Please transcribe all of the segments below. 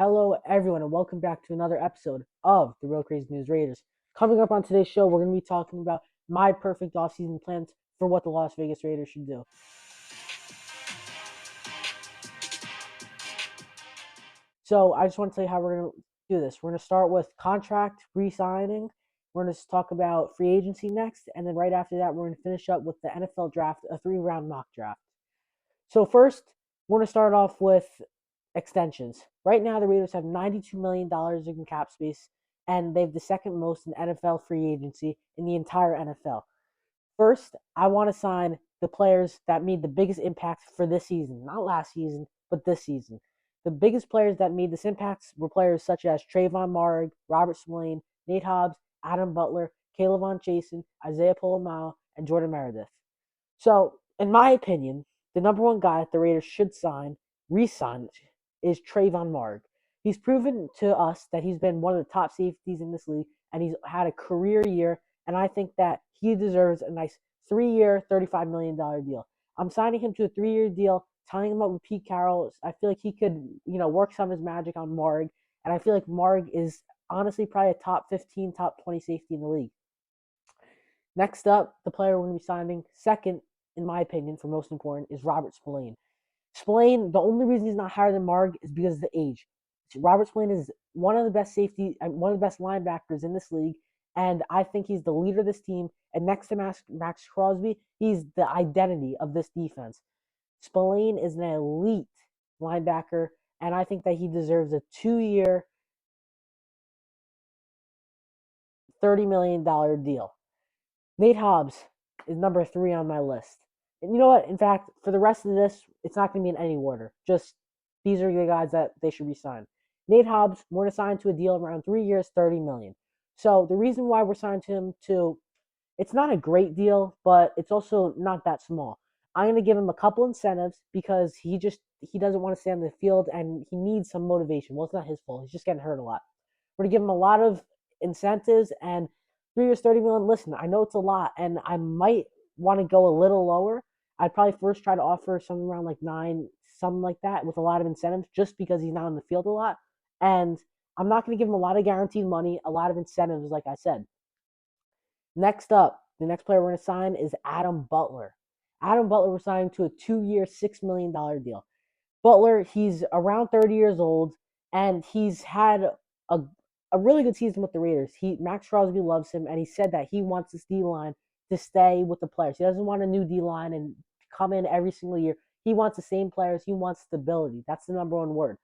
Hello, everyone, and welcome back to another episode of the Real Crazy News Raiders. Coming up on today's show, we're going to be talking about my perfect offseason plans for what the Las Vegas Raiders should do. So, I just want to tell you how we're going to do this. We're going to start with contract re-signing. We're going to talk about free agency next, and then right after that, we're going to finish up with the NFL draft, a 3-round mock draft. So, first, we're going to start off with extensions. Right now, the Raiders have $92 million in cap space, and they have the second most in NFL free agency in the entire NFL. First, I want to sign the players that made the biggest impact for this season, not last season, but this season. The biggest players that made this impact were players such as Trayvon Marg, Robert Spillane, Nate Hobbs, Adam Butler, Caleb Jason, Isaiah Polamalu, and Jordan Meredith. So, in my opinion, the number one guy that the Raiders should re-sign, is Trayvon Marg. He's proven to us that he's been one of the top safeties in this league, and he's had a career year, and I think that he deserves a nice 3-year, $35 million deal. I'm signing him to a 3-year deal, tying him up with Pete Carroll. I feel like he could, work some of his magic on Marg, and I feel like Marg is honestly probably a top 15, top 20 safety in the league. Next up, the player we're going to be signing second, in my opinion, for most important, is Robert Spillane. Spillane, the only reason he's not higher than Marg is because of the age. Robert Spillane is one of the best one of the best linebackers in this league, and I think he's the leader of this team. And next to Max Crosby, he's the identity of this defense. Spillane is an elite linebacker, and I think that he deserves a 2-year, $30 million deal. Nate Hobbs is number 3 on my list. And you know what? In fact, for the rest of this, it's not going to be in any order. Just these are the guys that they should re-sign. Nate Hobbs, we're going to sign to a deal around 3 years, $30 million. So the reason why we're signed to him it's not a great deal, but it's also not that small. I'm going to give him a couple incentives because he doesn't want to stay on the field and he needs some motivation. Well, it's not his fault. He's just getting hurt a lot. We're going to give him a lot of incentives, and 3 years, $30 million. Listen, I know it's a lot, and I might want to go a little lower. I'd probably first try to offer something around like 9, something like that, with a lot of incentives, just because he's not on the field a lot. And I'm not going to give him a lot of guaranteed money, a lot of incentives, like I said. Next up, the next player we're going to sign is Adam Butler. Adam Butler, we're signing to a 2-year, $6 million deal. Butler, he's around 30 years old, and he's had a really good season with the Raiders. Max Crosby loves him, and he said that he wants this D-line to stay with the players. He doesn't want a new D-line and come in every single year. He wants the same players. He wants stability. That's the number one word.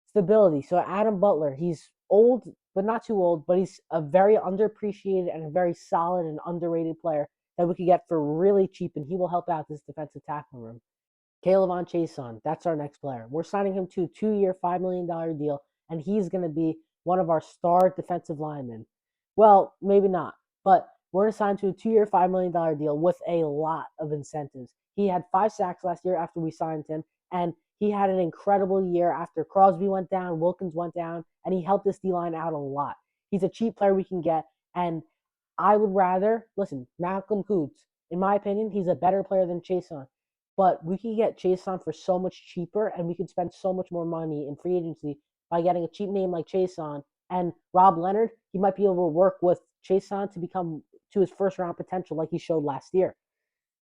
Stability. So Adam Butler, he's old, but not too old, but he's a very underappreciated and a very solid and underrated player that we could get for really cheap, and he will help out this defensive tackle room. Caleb Jason, that's our next player. We're signing him to a 2-year, $5 million deal, and he's going to be one of our star defensive linemen. Well, maybe not, but we're going to sign to a 2-year, $5 million deal with a lot of incentives. He had 5 sacks last year after we signed him, and he had an incredible year after Crosby went down, Wilkins went down, and he helped this D-line out a lot. He's a cheap player we can get, and I would rather, listen, Malcolm Coots, in my opinion, he's a better player than Chason. But we can get Chason for so much cheaper, and we could spend so much more money in free agency by getting a cheap name like Chason. And Rob Leonard, he might be able to work with Chason to become to his first round potential like he showed last year.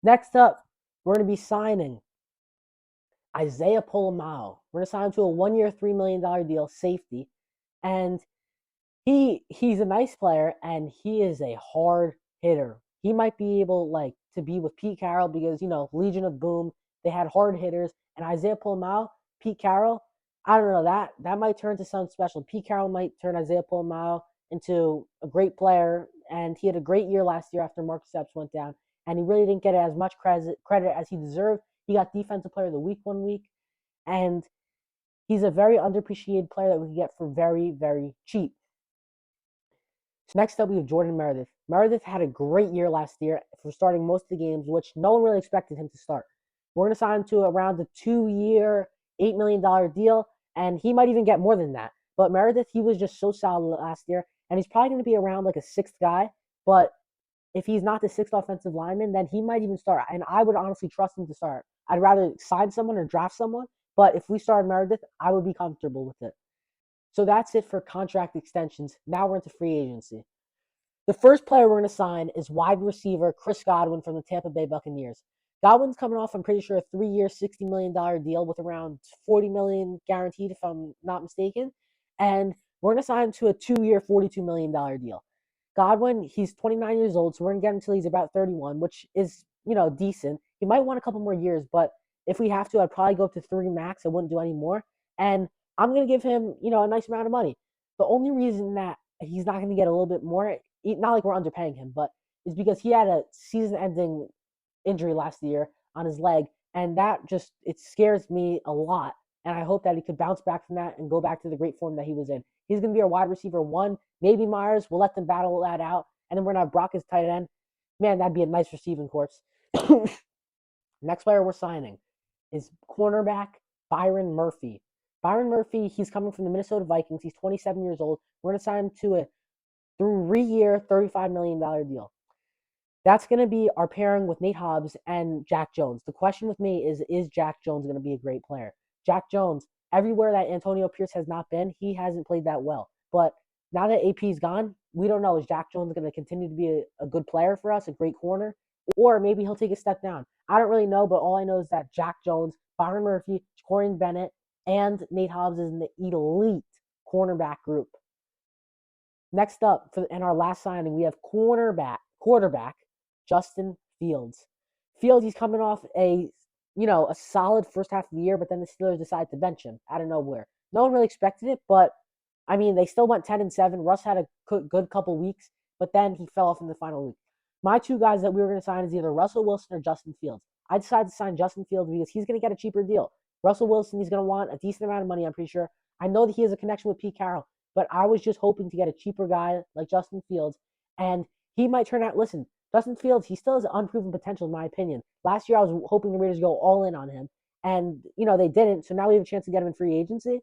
Next up, we're going to be signing Isaiah Polamalu. We're going to sign him to a 1-year, $3 million deal, safety. And he's a nice player, and he is a hard hitter. He might be able to be with Pete Carroll because, Legion of Boom, they had hard hitters. And Isaiah Polamalu, Pete Carroll, I don't know, that might turn to something special. Pete Carroll might turn Isaiah Polamalu into a great player, and he had a great year last year after Marcus Epps went down, and he really didn't get as much credit as he deserved. He got Defensive Player of the Week one week, and he's a very underappreciated player that we can get for very, very cheap. So next up, we have Jordan Meredith. Meredith had a great year last year for starting most of the games, which no one really expected him to start. We're going to sign him to around the 2-year, $8 million deal, and he might even get more than that. But Meredith, he was just so solid last year, and he's probably going to be around like a 6th guy. But if he's not the 6th offensive lineman, then he might even start. And I would honestly trust him to start. I'd rather sign someone or draft someone, but if we started Meredith, I would be comfortable with it. So that's it for contract extensions. Now we're into free agency. The first player we're going to sign is wide receiver Chris Godwin from the Tampa Bay Buccaneers. Godwin's coming off, I'm pretty sure, a 3-year, $60 million deal with around $40 million guaranteed, if I'm not mistaken. And we're going to sign him to a 2-year, $42 million deal. Godwin, he's 29 years old, so we're going to get him until he's about 31, which is, decent. He might want a couple more years, but if we have to, I'd probably go up to 3 max. I wouldn't do any more. And I'm going to give him, a nice amount of money. The only reason that he's not going to get a little bit more, not like we're underpaying him, but is because he had a season-ending injury last year on his leg, and that just it scares me a lot. And I hope that he could bounce back from that and go back to the great form that he was in. He's going to be our wide receiver one, maybe Myers. We'll let them battle that out, and then we're going to have Brock as tight end. Man, that'd be a nice receiving corpse. Next player we're signing is cornerback Byron Murphy. Byron Murphy, he's coming from the Minnesota Vikings. He's 27 years old. We're going to sign him to a 3-year, $35 million deal. That's going to be our pairing with Nate Hobbs and Jack Jones. The question with me is Jack Jones going to be a great player? Jack Jones, everywhere that Antonio Pierce has not been, he hasn't played that well. But now that AP's gone, we don't know. Is Jack Jones going to continue to be a good player for us, a great corner? Or maybe he'll take a step down. I don't really know, but all I know is that Jack Jones, Byron Murphy, Corian Bennett, and Nate Hobbs is in the elite cornerback group. Next up, in our last signing, we have quarterback Justin Fields. Fields, he's coming off a solid first half of the year, but then the Steelers decided to bench him out of nowhere. No one really expected it, but I mean, they still went 10-7. Russ had a good couple weeks, but then he fell off in the final week. My two guys that we were going to sign is either Russell Wilson or Justin Fields. I decided to sign Justin Fields because he's going to get a cheaper deal. Russell Wilson, he's going to want a decent amount of money, I'm pretty sure. I know that he has a connection with Pete Carroll, but I was just hoping to get a cheaper guy like Justin Fields, and he might turn out, listen, Justin Fields, he still has unproven potential in my opinion. Last year I was hoping the Raiders go all in on him, and, they didn't, so now we have a chance to get him in free agency.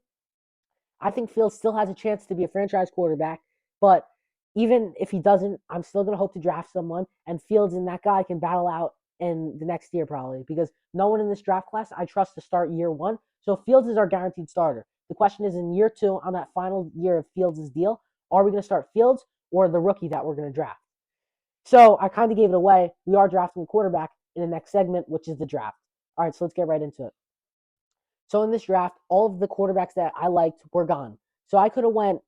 I think Fields still has a chance to be a franchise quarterback, but even if he doesn't, I'm still going to hope to draft someone, and Fields and that guy can battle out in the next year probably, because no one in this draft class I trust to start year one. So Fields is our guaranteed starter. The question is, in year two, on that final year of Fields' deal, are we going to start Fields or the rookie that we're going to draft? So I kind of gave it away. We are drafting a quarterback in the next segment, which is the draft. All right, so let's get right into it. So in this draft, all of the quarterbacks that I liked were gone. So I could have went,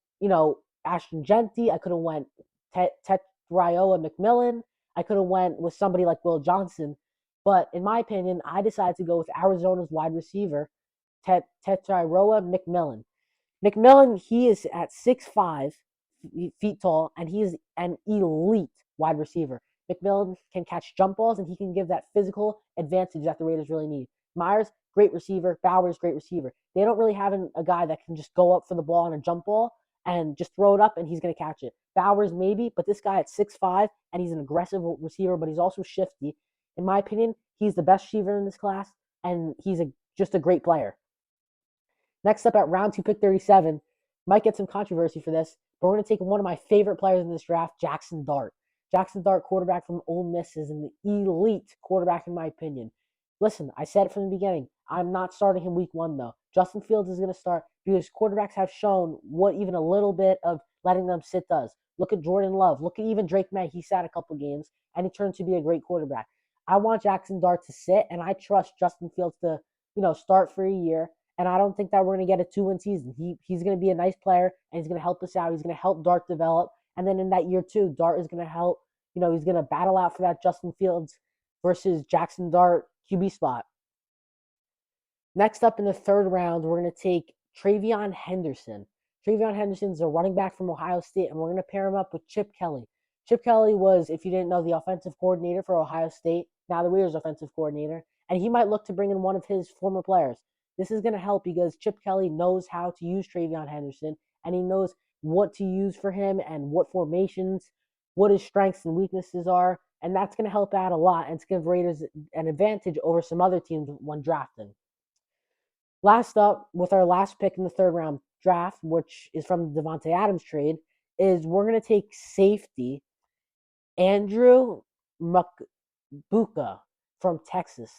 Ashton Genty. I could have went Tetrioa McMillan. I could have went with somebody like Will Johnson. But in my opinion, I decided to go with Arizona's wide receiver, Tetrioa McMillan. McMillan, he is at 6'5" feet tall, and he is an elite wide receiver. McMillan can catch jump balls, and he can give that physical advantage that the Raiders really need. Myers, great receiver. Bowers, great receiver. They don't really have a guy that can just go up for the ball on a jump ball and just throw it up and he's going to catch it. Bowers, maybe, but this guy at 6'5", and he's an aggressive receiver, but he's also shifty. In my opinion, he's the best receiver in this class, and he's just a great player. Next up at round 2, pick 37, might get some controversy for this, but we're going to take one of my favorite players in this draft, Jackson Dart. Jackson Dart, quarterback from Ole Miss, is an elite quarterback in my opinion. Listen, I said it from the beginning. I'm not starting him week 1, though. Justin Fields is going to start because quarterbacks have shown what even a little bit of letting them sit does. Look at Jordan Love. Look at even Drake May. He sat a couple games, and he turned to be a great quarterback. I want Jackson Dart to sit, and I trust Justin Fields to, start for a year. And I don't think that we're going to get a 2-win season. He's going to be a nice player, and he's going to help us out. He's going to help Dart develop. And then in that year 2, Dart is going to help. He's going to battle out for that Justin Fields versus Jackson Dart QB spot. Next up in the 3rd round, we're going to take Travion Henderson. Travion Henderson's a running back from Ohio State, and we're going to pair him up with Chip Kelly. Chip Kelly was, if you didn't know, the offensive coordinator for Ohio State, now the Raiders' offensive coordinator, and he might look to bring in one of his former players. This is going to help because Chip Kelly knows how to use Travion Henderson, and he knows what to use for him and what formations, what his strengths and weaknesses are, and that's going to help out a lot and it's give Raiders an advantage over some other teams when drafting. Last up, with our last pick in the 3rd round draft, which is from the Devontae Adams trade, is we're going to take safety Andrew Mukbuka from Texas.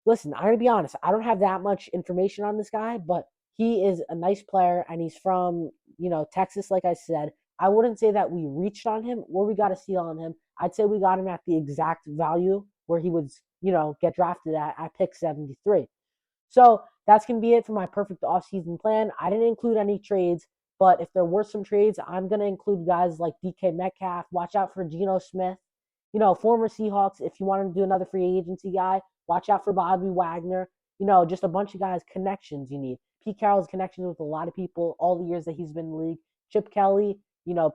Listen, I'm going to be honest. I don't have that much information on this guy, but He is a nice player, and he's from, Texas, like I said. I wouldn't say that we reached on him or we got a steal on him. I'd say we got him at the exact value where he would, get drafted at pick 73. So that's going to be it for my perfect offseason plan. I didn't include any trades, but if there were some trades, I'm going to include guys like DK Metcalf. Watch out for Geno Smith. Former Seahawks, if you want to do another free agency guy, watch out for Bobby Wagner. Just a bunch of guys, connections you need. Pete Carroll's connections with a lot of people all the years that he's been in the league. Chip Kelly,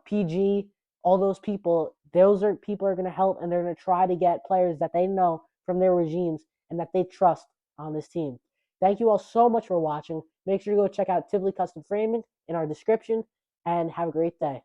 PG, all those people, are going to help, and they're going to try to get players that they know from their regimes and that they trust on this team. Thank you all so much for watching. Make sure to go check out Tivoli Custom Framing in our description, and have a great day.